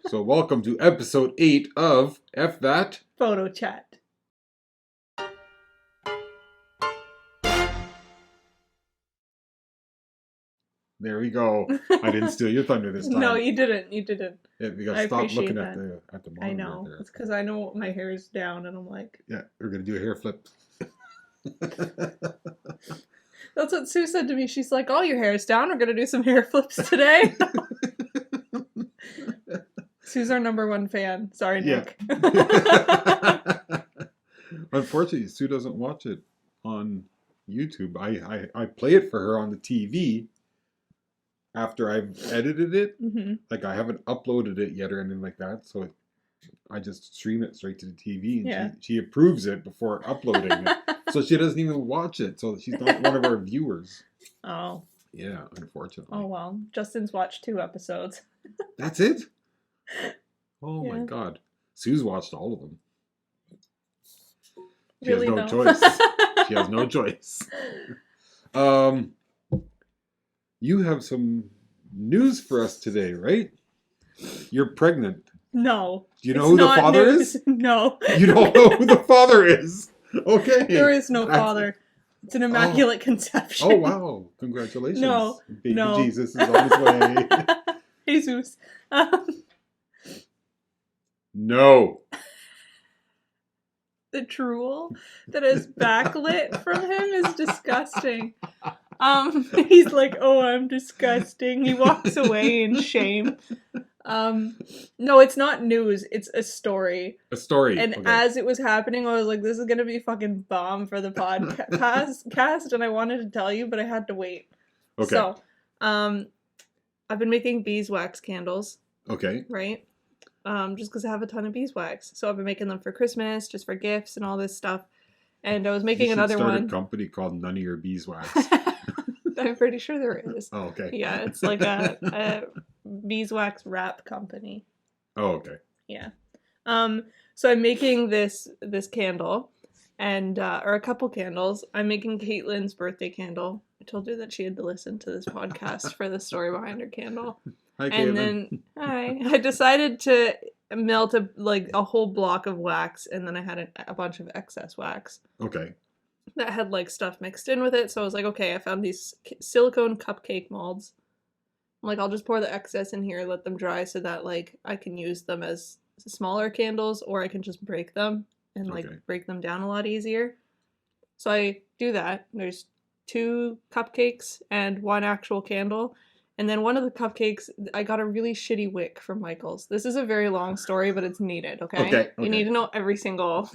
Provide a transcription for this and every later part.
So welcome to episode 8 of F That Photo Chat. There we go. I didn't steal your thunder this time. No, you didn't. You didn't. Yeah, you gotta stop looking at the monitor. I know. There. It's because I know my hair is down, and I'm like. Yeah, we're gonna do a hair flip. That's what Sue said to me. She's like, "Oh, your hair is down. We're gonna do some hair flips today." Sue's our number one fan. Sorry, Nick. Yeah. Unfortunately, Sue doesn't watch it on YouTube. I play it for her on the TV after I've edited it. Mm-hmm. Like, I haven't uploaded it yet or anything like that, so I just stream it straight to the TV, and she approves it before uploading it. So she doesn't even watch it, so she's not one of our viewers. Oh. Yeah, unfortunately. Oh, well. Justin's watched 2 episodes. That's it? Oh yeah. my god. Sue's watched all of them. She really, has no choice. She has no choice. You have some news for us today, right? You're pregnant. No. Do you know who the father news. is? No. You don't know who the father is? Okay. There is no father. It's an immaculate conception. Oh, wow. Congratulations. No. Baby Jesus is on his way. Jesus. No. The drool that is backlit from him is disgusting. He's like, "Oh, I'm disgusting." He walks away in shame. No, it's not news. It's a story. A story. And as it was happening, I was like, "This is gonna be fucking bomb for the podcast," and I wanted to tell you, but I had to wait. Okay. So, I've been making beeswax candles. Okay. Right. Just because I have a ton of beeswax. So I've been making them for Christmas, just for gifts and all this stuff. And I was making another one. You should start a company called None of Your Beeswax. I'm pretty sure there is. Oh, okay. Yeah, it's like a beeswax wrap company. Oh, okay. Yeah. So I'm making this candle, and or a couple candles. I'm making Caitlin's birthday candle. I told her that she had to listen to this podcast for the story behind her candle. Hi, and Caitlin. then I decided to melt a whole block of wax, and then I had a bunch of excess wax. Okay. That had like stuff mixed in with it, so I was like, okay, I found these silicone cupcake molds. I'm like, I'll just pour the excess in here, let them dry, so that like I can use them as smaller candles, or I can just break them and like break them down a lot easier. So I do that. There's 2 cupcakes and 1 actual candle. And then one of the cupcakes, I got a really shitty wick from Michael's. This is a very long story, but it's needed, okay? You need to know every single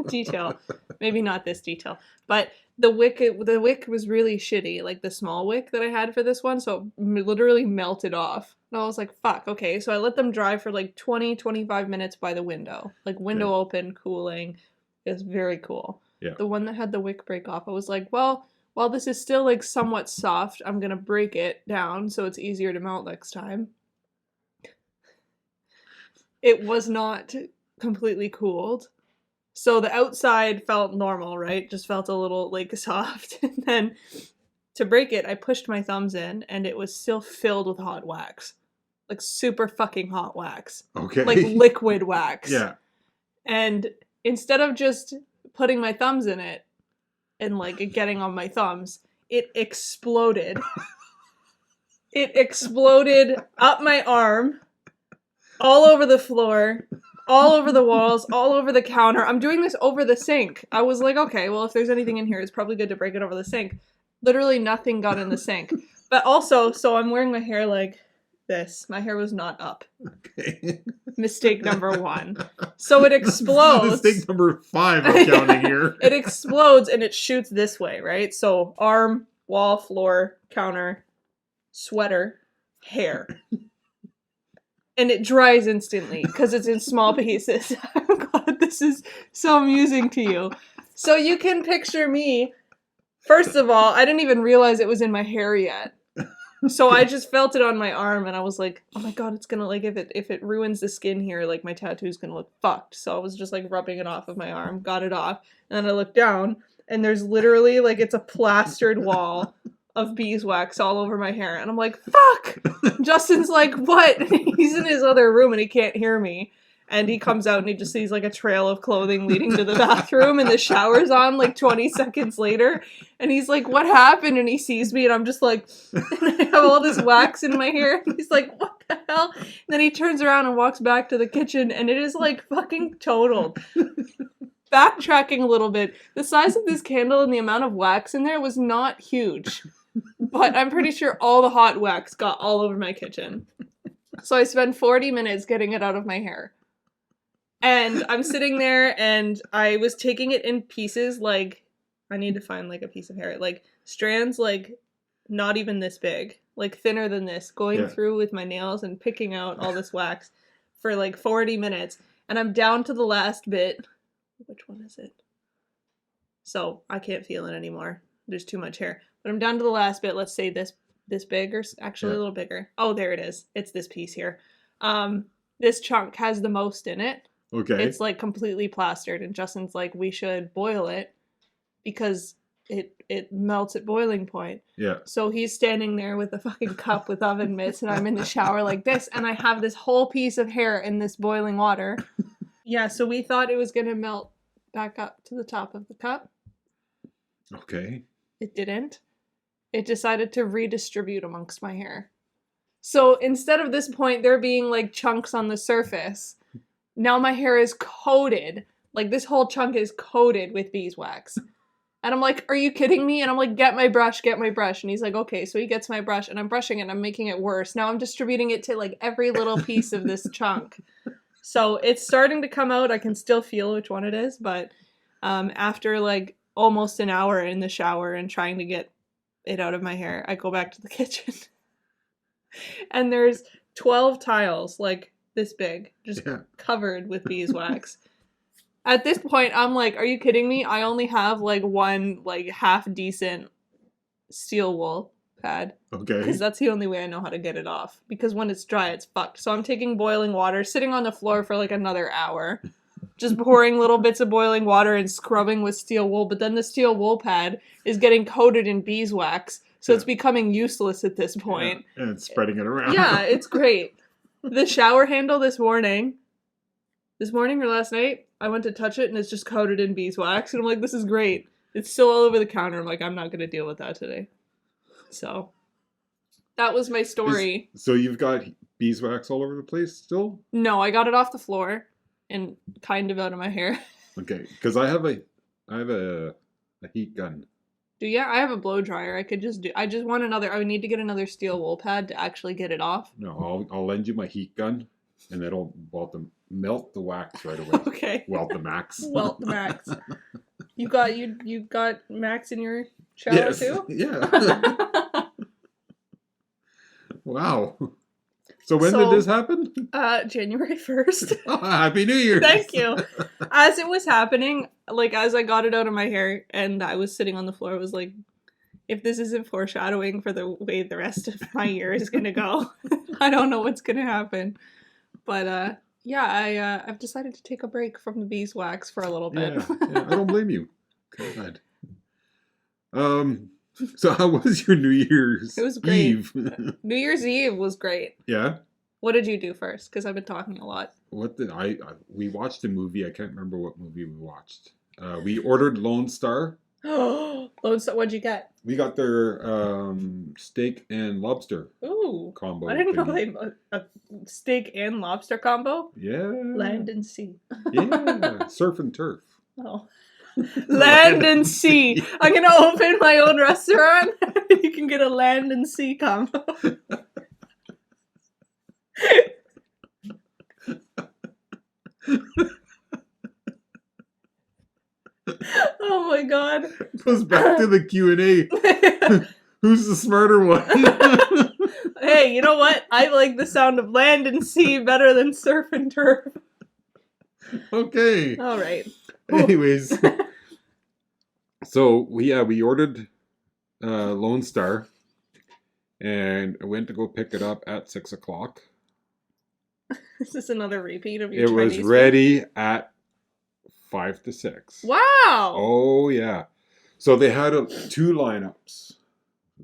detail. Maybe not this detail. But the wick was really shitty, like the small wick that I had for this one, so it literally melted off. And I was like, fuck, okay. So I let them dry for like 20-25 minutes by the window. Like window open, cooling. It was very cool. Yeah. The one that had the wick break off, I was like, well, while this is still like somewhat soft, I'm gonna break it down so it's easier to melt next time. It was not completely cooled. So the outside felt normal, right? Just felt a little like soft. And then to break it, I pushed my thumbs in and it was still filled with hot wax. Like super fucking hot wax. Okay. Like liquid wax. Yeah. And instead of just putting my thumbs in it, and like getting on my thumbs, it exploded. It exploded up my arm, all over the floor, all over the walls, all over the counter. I'm doing this over the sink. I was like, okay, well, if there's anything in here, it's probably good to break it over the sink. Literally nothing got in the sink. But also, so I'm wearing my hair like this. My hair was not up. Okay. Mistake number 1. So it explodes. Mistake number 5 I'm counting here. It explodes and it shoots this way, right? So arm, wall, floor, counter, sweater, hair. And it dries instantly because it's in small pieces. I'm glad this is so amusing to you. So you can picture me. First of all, I didn't even realize it was in my hair yet. So I just felt it on my arm and I was like, oh my god, it's gonna, like, if it ruins the skin here, like, my tattoo's gonna look fucked. So I was just, like, rubbing it off of my arm, got it off, and then I looked down, and there's literally, like, it's a plastered wall of beeswax all over my hair. And I'm like, fuck! Justin's like, what? He's in his other room and he can't hear me. And he comes out and he just sees like a trail of clothing leading to the bathroom and the shower's on like 20 seconds later. And he's like, what happened? And he sees me and I'm just like, and I have all this wax in my hair. And he's like, what the hell? And then he turns around and walks back to the kitchen and it is like fucking totaled. Backtracking a little bit, the size of this candle and the amount of wax in there was not huge. But I'm pretty sure all the hot wax got all over my kitchen. So I spent 40 minutes getting it out of my hair. And I'm sitting there and I was taking it in pieces, like, I need to find like a piece of hair, like strands like not even this big, like thinner than this, going through with my nails and picking out all this wax for like 40 minutes. And I'm down to the last bit. Which one is it? So I can't feel it anymore. There's too much hair. But I'm down to the last bit. Let's say this big, or actually a little bigger. Oh, there it is. It's this piece here. This chunk has the most in it. Okay. It's like completely plastered, and Justin's like, we should boil it because it melts at boiling point. Yeah. So he's standing there with a fucking cup with oven mitts, and I'm in the shower like this, and I have this whole piece of hair in this boiling water. Yeah, so we thought it was gonna melt back up to the top of the cup. Okay. It didn't. It decided to redistribute amongst my hair. So instead of this point there being like chunks on the surface, now my hair is coated. Like this whole chunk is coated with beeswax. And I'm like, are you kidding me? And I'm like, get my brush. And he's like, okay. So he gets my brush and I'm brushing it and I'm making it worse. Now I'm distributing it to like every little piece of this chunk. So it's starting to come out. I can still feel which one it is. But after like almost an hour in the shower and trying to get it out of my hair, I go back to the kitchen. And there's 12 tiles like this big, just covered with beeswax. At this point, I'm like, are you kidding me? I only have like one like half decent steel wool pad. Okay. Because that's the only way I know how to get it off. Because when it's dry, it's fucked. So I'm taking boiling water, sitting on the floor for like another hour, just pouring little bits of boiling water and scrubbing with steel wool. But then the steel wool pad is getting coated in beeswax. So it's becoming useless at this point. Yeah. And it's spreading it around. Yeah, it's great. The shower handle this morning or last night, I went to touch it and it's just coated in beeswax. And I'm like, this is great. It's still all over the counter. I'm like, I'm not going to deal with that today. So that was my story. So you've got beeswax all over the place still? No, I got it off the floor and kind of out of my hair. Okay, because I have a heat gun. Yeah, I have a blow dryer. I would need to get another steel wool pad to actually get it off. No, I'll lend you my heat gun, and it'll melt the wax right away. Okay. Welt the max. Welt the max. You got max in your shower too? Yeah. Wow. So when did this happen? January 1st. Oh, Happy New Year. Thank you. As it was happening, like as I got it out of my hair and I was sitting on the floor, I was like, if this isn't foreshadowing for the way the rest of my year is going to go, I don't know what's going to happen. But I've decided to take a break from the beeswax for a little bit. Yeah, I don't blame you. God. So how was your New Year's? It was great. Eve? New Year's Eve was great. Yeah? What did you do first? Because I've been talking a lot. We watched a movie. I can't remember what movie we watched. We ordered Lone Star. Lone Star, what'd you get? We got their steak and lobster combo. I didn't know they a steak and lobster combo. Yeah. Land and sea. Yeah. Surf and turf. Oh. Land and sea. I'm going to open my own restaurant. You can get a land and sea combo. Oh my god. Goes back to the Q&A. Who's the smarter one? Hey, you know what? I like the sound of land and sea better than surf and turf. Okay. All right. Anyways. So, we ordered Lone Star. And I went to go pick it up at 6 o'clock. Is this another repeat of your It Chinese was ready at 5 to 6. Wow. Oh, yeah. So they had 2 lineups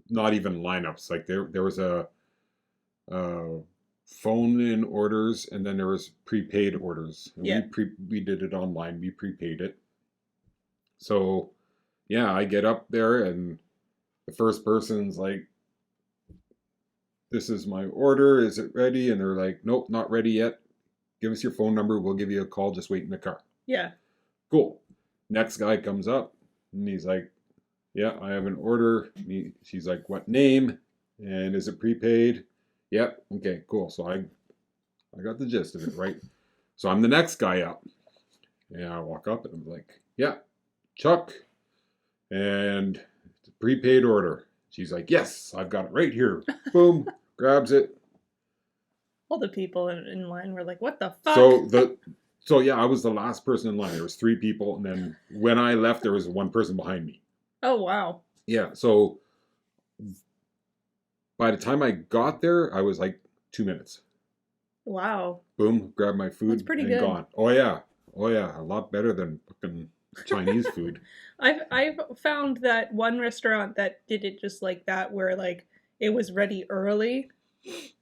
not even lineups. Like there was a phone in orders, and then there was prepaid orders. And Yeah. we did it online. We prepaid it. So yeah, I get up there and the first person's like, "This is my order. Is it ready?" And they're like, "Nope, not ready yet. Give us your phone number. We'll give you a call. Just wait in the car." Yeah. Cool. Next guy comes up and he's like, "Yeah, I have an order." She's like, "What name? And is it prepaid?" "Yep." "Okay, cool." So I got the gist of it, right? So I'm the next guy up. And I walk up and I'm like, "Yeah, Chuck, and it's a prepaid order." She's like, "Yes, I've got it right here." Boom, grabs it. All the people in line were like, "What the fuck?" So yeah, I was the last person in line. There was 3 people, and then when I left, there was one person behind me. Oh wow. Yeah, so by the time I got there, I was like 2 minutes. Wow. Boom, grab my food That's pretty and good. gone. Oh yeah, a lot better than fucking Chinese food. I've found that one restaurant that did it just like that, where like it was ready early,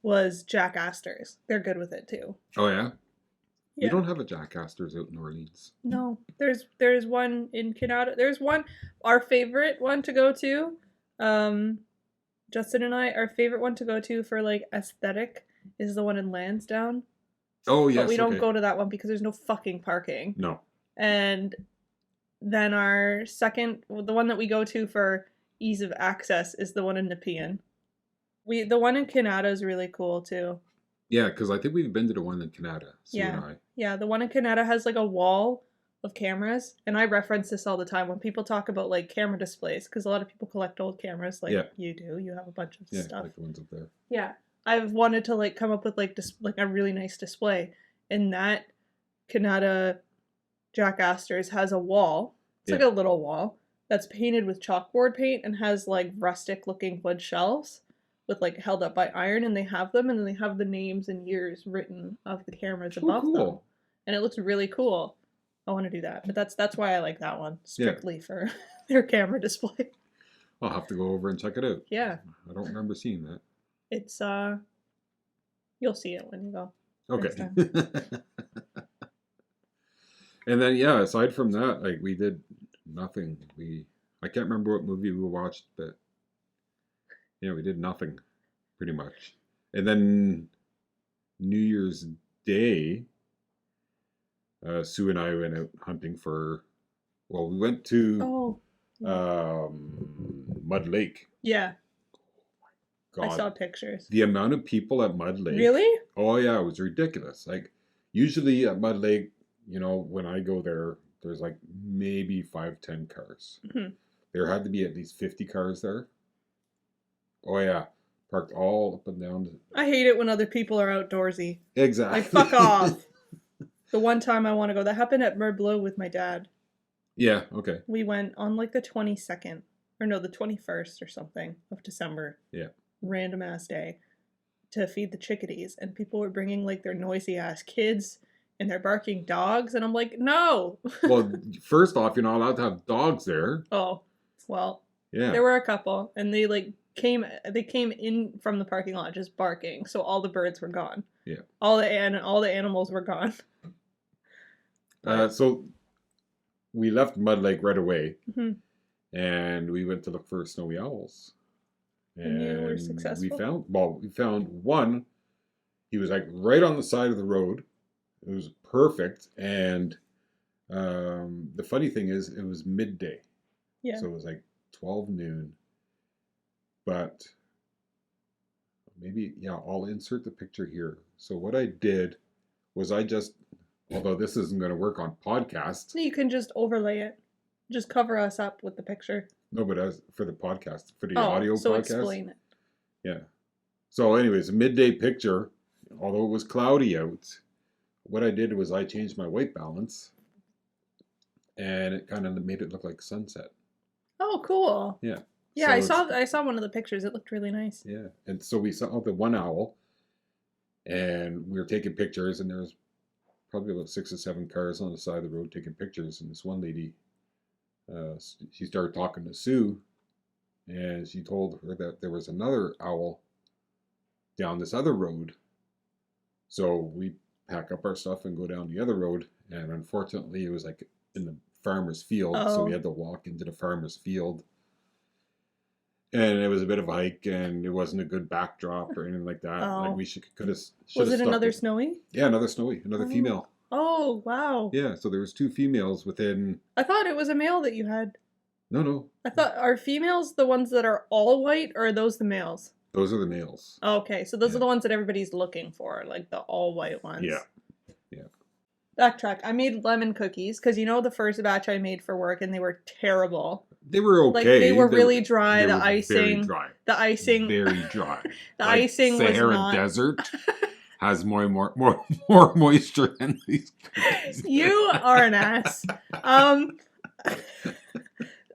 was Jack Astor's. They're good with it too. Oh yeah, we Yeah. don't have a Jack Astor's out in Orleans. No, there's one in Canada. There's one, our favorite one to go to. Justin and I, our favorite one to go to for like aesthetic is the one in Lansdowne. Oh But yes, we don't okay. go to that one because there's no fucking parking. No. And then our second, the one that we go to for ease of access, is the one in Nepean. The one in Canada is really cool too. Yeah, because I think we've been to the one in Canada, Sue and Yeah. I. Yeah, the one in Canada has like a wall of cameras, and I reference this all the time when people talk about like camera displays, because a lot of people collect old cameras, like Yeah. you do. You have a bunch of Yeah, stuff. like the ones up there. Yeah, I've wanted to like come up with like like a really nice display, and that Canada Jack Astor's has a wall. It's like Yeah. a little wall that's painted with chalkboard paint and has like rustic looking wood shelves with like held up by iron, and they have them, and then they have the names and years written of the cameras Oh, above them, cool. and it looks really cool. I want to do that, but that's why I like that one Yeah. strictly for their camera display. I'll have to go over and check it out. Yeah, I don't remember seeing that. it's you'll see it when you go. Okay. Next time. And then yeah, aside from that, like we did nothing. I can't remember what movie we watched, but yeah, we did nothing pretty much. And then New Year's Day, Sue and I went out hunting for. Well, we went to Oh, Mud Lake. yeah, I God, saw pictures. the amount of people at Mud Lake. Really? Oh yeah, it was ridiculous. Like usually at Mud Lake, when I go there, there's like maybe 5-10 cars. Mhm. There had to be at least 50 cars there. Oh yeah, parked all up and down. I hate it when other people are outdoorsy. Exactly. Like, fuck off. The one time I want to go, that happened at Merblot with my dad. Yeah. Okay. We went on like the 22nd, or no, the 21st or something of December. Yeah. Random ass day to feed the chickadees, and people were bringing like their noisy ass kids and their barking dogs, and I'm like, no. Well, first off, you're not allowed to have dogs there. Oh, well, Yeah. there were a couple, and they came in from the parking lot just barking, so all the birds were gone. Yeah. All the animals were gone. So we left Mud Lake right away, Mhm. and we went to look for snowy owls. And you were successful? We found one. He was like right on the side of the road. It was perfect, and the funny thing is, it was midday. Yeah. So it was like 12 noon. But maybe, yeah, I'll insert the picture here. So what I did was although this isn't going to work on podcast. You can just overlay it. Just cover us up with the picture. No, but as for the podcast, for the audio so podcast. explain it. Yeah. So anyways, a midday picture, although it was cloudy out, what I did was I changed my white balance, and it kind of made it look like sunset. Oh, cool. Yeah. Yeah, So I saw one of the pictures. It looked really nice. Yeah. And so we saw the one owl, and we were taking pictures, and there was probably about 6 or 7 cars on the side of the road taking pictures, and this one lady, she started talking to Sue, and she told her that there was another owl down this other road. So we pack up our stuff and go down the other road, and unfortunately it was like in the farmer's field, so we Oh. had to walk into the farmer's field. And it was a bit of a hike, and it wasn't a good backdrop or anything like that. Like Oh. we could have. Was it another snowy? Yeah, another snowy, another Oh. female. Oh, wow. Yeah, so there was 2 females within. I thought it was a male that you had. No, I thought, are females the ones that are all white, or are those the males? those are the males. Okay, so those Yeah. are the ones that everybody's looking for, like the all white ones. Yeah. Backtrack. I made lemon cookies because you know the first batch I made for work and they were terrible. They were okay. Like they were really dry. They The were Very icing, dry. the icing, Very dry. the Like icing was Sahara not. Desert has more moisture in these cookies. You are an ass.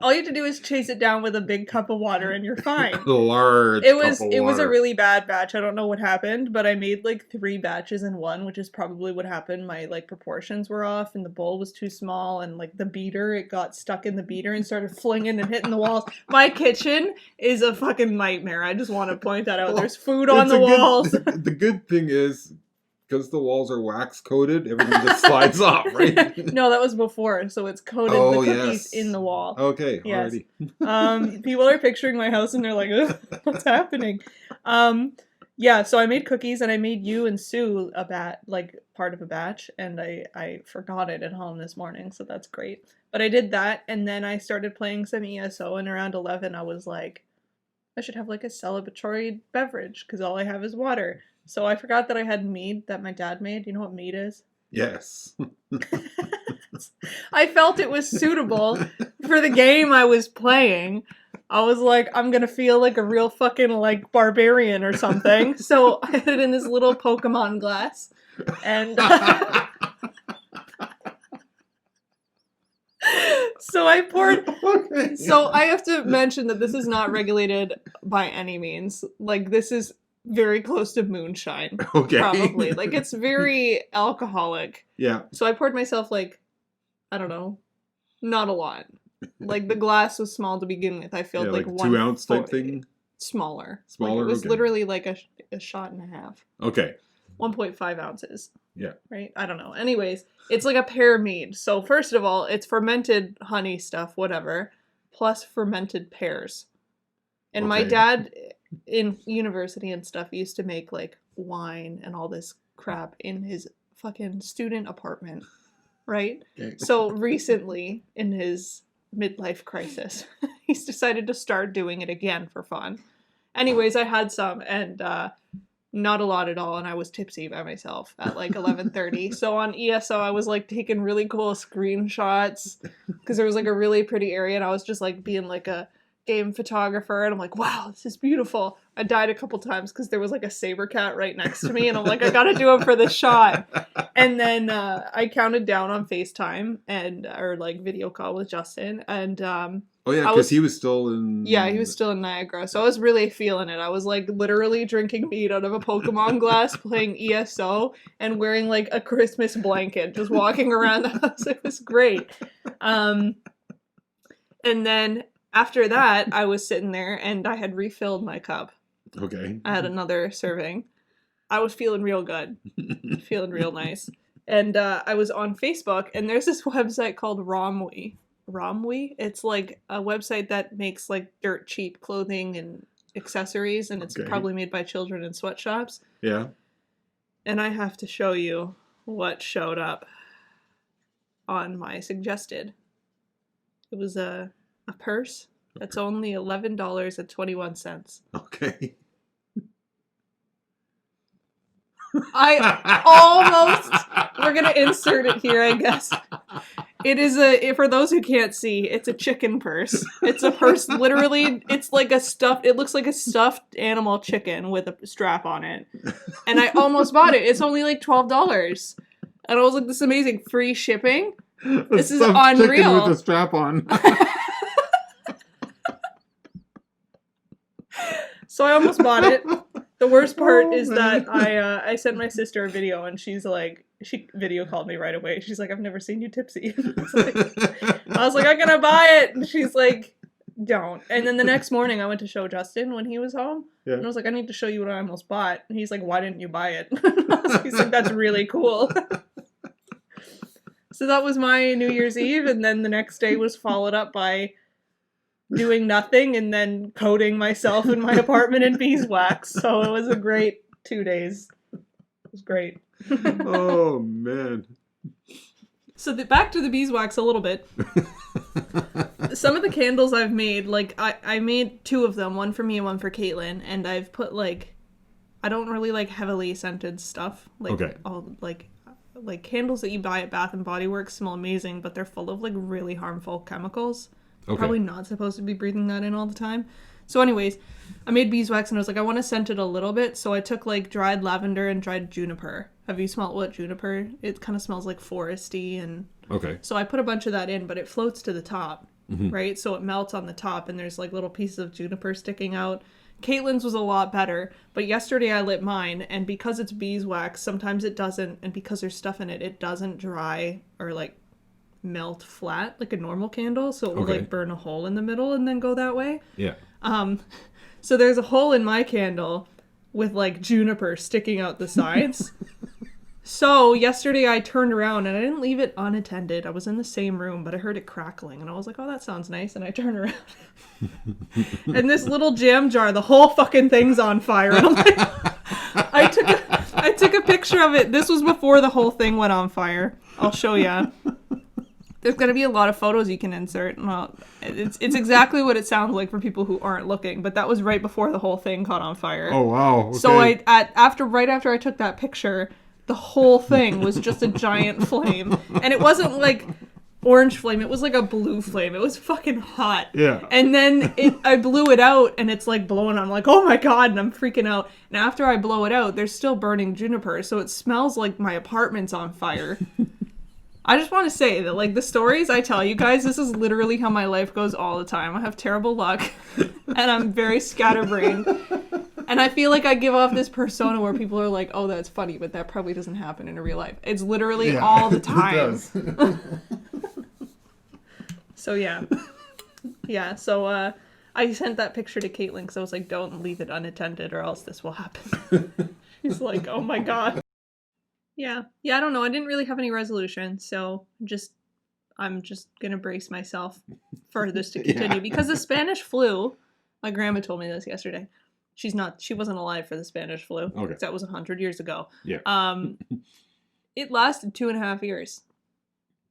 All you have to do is chase it down with a big cup of water and you're fine. A large. It was cup of a water. really bad batch. I don't know what happened, but I made like 3 batches in one, which is probably what happened. My like proportions were off and the bowl was too small, and like the beater, it got stuck in the beater and started flinging and hitting the walls. My kitchen is a fucking nightmare. I just want to point that out. There's food on the walls. The good thing is, because the walls are wax coated, everything just slides off, right? No, that was before, so it's coated Oh, the cookies yes. in the wall. Okay, Yes. alrighty. People are picturing my house and they're like, "Ugh, what's happening?" Yeah, so I made cookies and I made you and Sue part of a batch, and I forgot it at home this morning, so that's great. But I did that, and then I started playing some ESO, and around 11 I was like, I should have like a celebratory beverage because all I have is water. So I forgot that I had mead that my dad made. You know what mead is? Yes. I felt it was suitable for the game I was playing. I was like, I'm gonna feel like a real fucking like barbarian or something. So I had it in this little Pokemon glass. And so I poured. Okay. So I have to mention that this is not regulated by any means. Like this is very close to moonshine. Okay. Probably. Like it's very alcoholic. Yeah. So I poured myself like, I don't know, not a lot. Like the glass was small to begin with. I filled Yeah, like like 1 2-ounce type foot- thing. Smaller. Smaller, Like, it was okay. literally like a shot and a half. Okay. 1.5 ounces. Yeah. Right? I don't know. Anyways, it's like a pear mead. So first of all, it's fermented honey stuff, whatever, plus fermented pears. And my Okay. dad in university and stuff used to make like wine and all this crap in his fucking student apartment, right? Okay. So recently, in his midlife crisis, he's decided to start doing it again for fun. Anyways, I had some, and not a lot at all, and I was tipsy by myself at like 11:30. So on ESO, I was like taking really cool screenshots because there was like a really pretty area, and I was just like being like a game photographer, and I'm like, wow, this is beautiful. I died a couple times because there was like a saber cat right next to me, and I'm like, I gotta do it for the shot. And then I counted down on FaceTime or like video call with Justin, and Oh yeah, I was- because he was still in. yeah, he was still in Niagara, so I was really feeling it. I was like literally drinking mead out of a Pokemon glass, playing ESO, and wearing like a Christmas blanket, just walking around the house. It was great. And then after that, I was sitting there and I had refilled my cup. Okay. I had another serving. I was feeling real good, feeling real nice. And I was on Facebook, and there's this website called Romwe. Romwe? It's like a website that makes like dirt cheap clothing and accessories, and it's Okay. probably made by children in sweatshops. Yeah. And I have to show you what showed up on my suggested. It was a purse that's only $11.21. Okay. I almost, we're gonna insert it here, I guess. It is for those who can't see, it's a chicken purse. It's a purse, literally, it's like it looks like a stuffed animal chicken with a strap on it. And I almost bought it. It's only like $12. And I was like, this is amazing. Free shipping? This is Stuffed chicken unreal. with a strap on. So I almost bought it. The worst part is that I sent my sister a video, and she's like, she video called me right away. She's like, I've never seen you tipsy. I was like, I'm gonna buy it. And she's like, Don't. And then the next morning I went to show Justin when he was home. Yeah. And I was like, I need to show you what I almost bought. And he's like, why didn't you buy it? He's like, that's really cool. So that was my New Year's Eve. And then the next day was followed up by doing nothing and then coating myself in my apartment in beeswax. So it was a great 2 days. It was great. Oh, man. So back to the beeswax a little bit. Some of the candles I've made, like, I made 2 of them, one for me and one for Caitlin, and I've put, like, I don't really like heavily scented stuff. Like, Okay. all, like candles that you buy at Bath and Body Works smell amazing, but they're full of, like, really harmful chemicals. Okay. Probably not supposed to be breathing that in all the time. So anyways, I made beeswax and I was like, I want to scent it a little bit. So I took like dried lavender and dried juniper. Have you smelled what juniper? It kind of smells like foresty. And Okay. so I put a bunch of that in, but it floats to the top, right? So it melts on the top and there's like little pieces of juniper sticking out. Caitlin's was a lot better, but yesterday I lit mine, and because it's beeswax, sometimes it doesn't, and because there's stuff in it, it doesn't dry or like melt flat like a normal candle, so it will like burn a hole in the middle and then go that way. Yeah. So there's a hole in my candle with like juniper sticking out the sides. So yesterday I turned around and I didn't leave it unattended. I was in the same room, but I heard it crackling and I was like, oh, that sounds nice. And I turned around and this little jam jar, the whole fucking thing's on fire. And I'm like, I took a picture of it. This was before the whole thing went on fire. I'll show you. There's going to be a lot of photos you can insert. Well, it's exactly what it sounds like for people who aren't looking, but that was right before the whole thing caught on fire. Oh, wow. Okay. So right after I took that picture, the whole thing was just a giant flame. And it wasn't like orange flame, it was like a blue flame. It was fucking hot. Yeah. And then I blew it out and it's like blowing. I'm like, oh my God, and I'm freaking out. And after I blow it out, there's still burning juniper, so it smells like my apartment's on fire. I just want to say that, like, the stories I tell you guys, this is literally how my life goes all the time. I have terrible luck, and I'm very scatterbrained. And I feel like I give off this persona where people are like, oh, that's funny, but that probably doesn't happen in real life. It's literally all the time. It does. So, yeah. Yeah, so I sent that picture to Caitlin because I was like, don't leave it unattended or else this will happen. She's like, oh my God. Yeah, I don't know. I didn't really have any resolution, so I'm just gonna brace myself for this to continue because the Spanish flu. My grandma told me this yesterday. She wasn't alive for the Spanish flu. Okay, that was 100 years ago. Yeah. It lasted 2.5 years,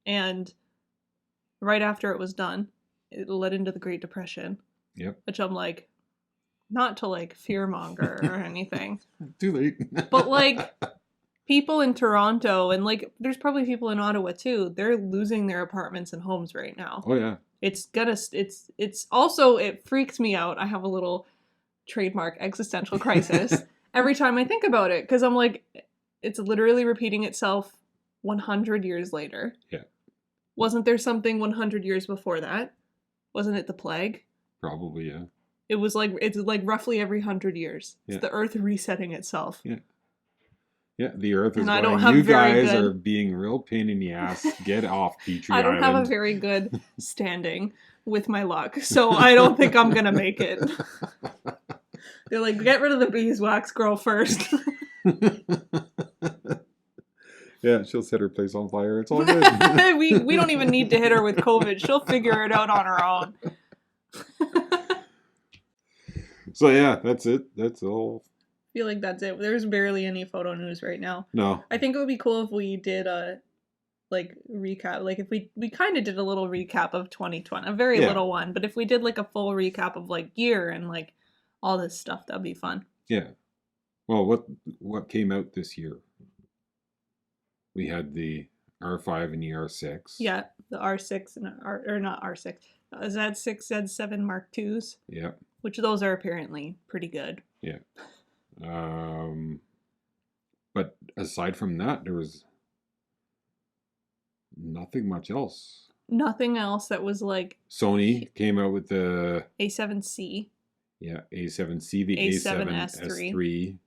and right after it was done, it led into the Great Depression. Yep. Which I'm like, not to like fearmonger or anything. Too late. But like. People in Toronto, and like there's probably people in Ottawa too, they're losing their apartments and homes right now. Oh yeah. It's also, it freaks me out. I have a little trademark existential crisis every time I think about it, because I'm like, it's literally repeating itself 100 years later. Yeah. Wasn't there something 100 years before that? Wasn't it the plague? Probably, yeah. It's like roughly every 100 years. It's the earth resetting itself. Yeah. Yeah, the earth is and I going, don't have you very guys good... are being real pain in the ass. Get off Petrie I don't Island. have a very good standing with my luck, so I don't think I'm going to make it. They're like, get rid of the beeswax girl first. Yeah, she'll set her place on fire. It's all good. we don't even need to hit her with COVID. She'll figure it out on her own. So yeah, that's it. That's all. I feel like that's it. There's barely any photo news right now. No. I think it would be cool if we did a like recap. Like if we kind of did a little recap of 2020, a very little one. But if we did like a full recap of like year and like all this stuff, that'd be fun. Yeah. Well, what came out this year? We had the R5 and the R6. Yeah, the R6 and or not R6, Z6, Z7 Mark IIs. Yeah. Which those are apparently pretty good. Yeah. But aside from that, there was nothing much else. Nothing else that was like... Sony came out with the... A7C. Yeah, A7C, the A7S3.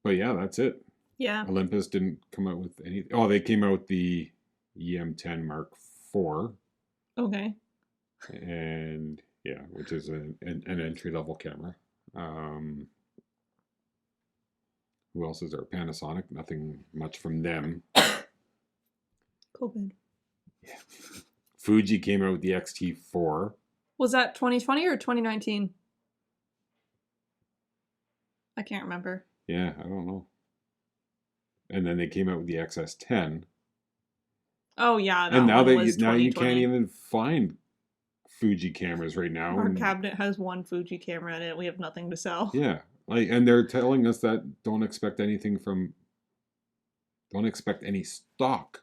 But yeah, that's it. Yeah. Olympus didn't come out with any... Oh, they came out with the EM10 Mark IV. Okay. And Yeah, which is an entry-level camera. Who else is there? Panasonic. Nothing much from them. COVID. Yeah. Fuji came out with the X-T4. Was that 2020 or 2019? I can't remember. Yeah, I don't know. And then they came out with the XS10. Oh yeah, that And now one was now you can't 2020. even find Fuji cameras right now. Our cabinet has one Fuji camera in it. We have nothing to sell. Yeah, and they're telling us that don't expect any stock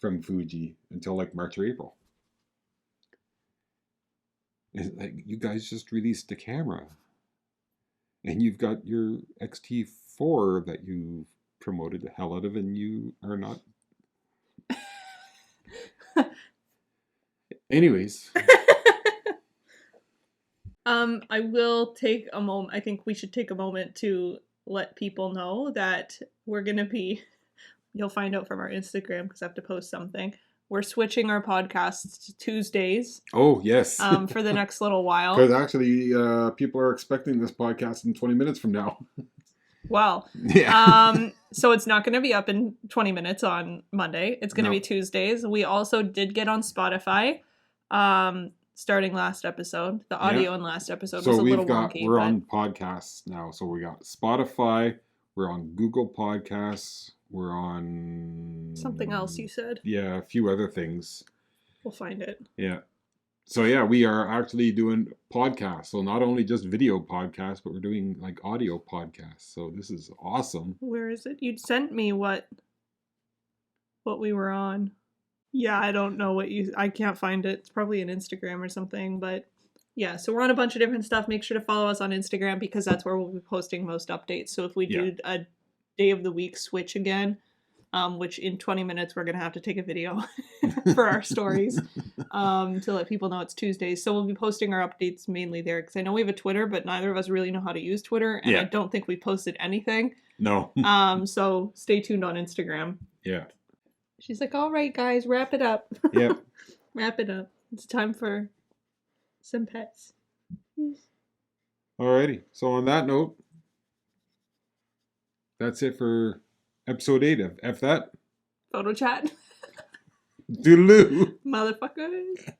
from Fuji until like March or April. And like, you guys just released a camera, and you've got your XT4 that you promoted the hell out of, and you are not. Anyways. I will take a moment. I think we should take a moment to let people know that we're going to be, you'll find out from our Instagram because I have to post something. We're switching our podcasts to Tuesdays. Oh, yes. For the next little while. Because actually, people are expecting this podcast in 20 minutes from now. Wow. Yeah. So it's not going to be up in 20 minutes on Monday. It's going to be Tuesdays. We also did get on Spotify. Starting last episode, the audio in last episode was a little wonky. We're on podcasts now. So we got Spotify, we're on Google Podcasts, we're on something else you said. Yeah, a few other things. We'll find it. Yeah. So yeah, we are actually doing podcasts. So not only just video podcasts, but we're doing like audio podcasts. So this is awesome. Where is it? You'd sent me what we were on. Yeah, I don't know I can't find it. It's probably an Instagram or something, but yeah, so we're on a bunch of different stuff. Make sure to follow us on Instagram because that's where we'll be posting most updates. So if we do a day of the week switch again, which in 20 minutes we're going to have to take a video for our stories to let people know it's Tuesdays. So we'll be posting our updates mainly there because I know we have a Twitter, but neither of us really know how to use Twitter, and I don't think we posted anything. No. So stay tuned on Instagram. Yeah. She's like, all right, guys, wrap it up. Yep. Wrap it up. It's time for some pets. Alrighty. So on that note, that's it for episode 8 of F That. Photo chat. Doodaloo. Motherfuckers.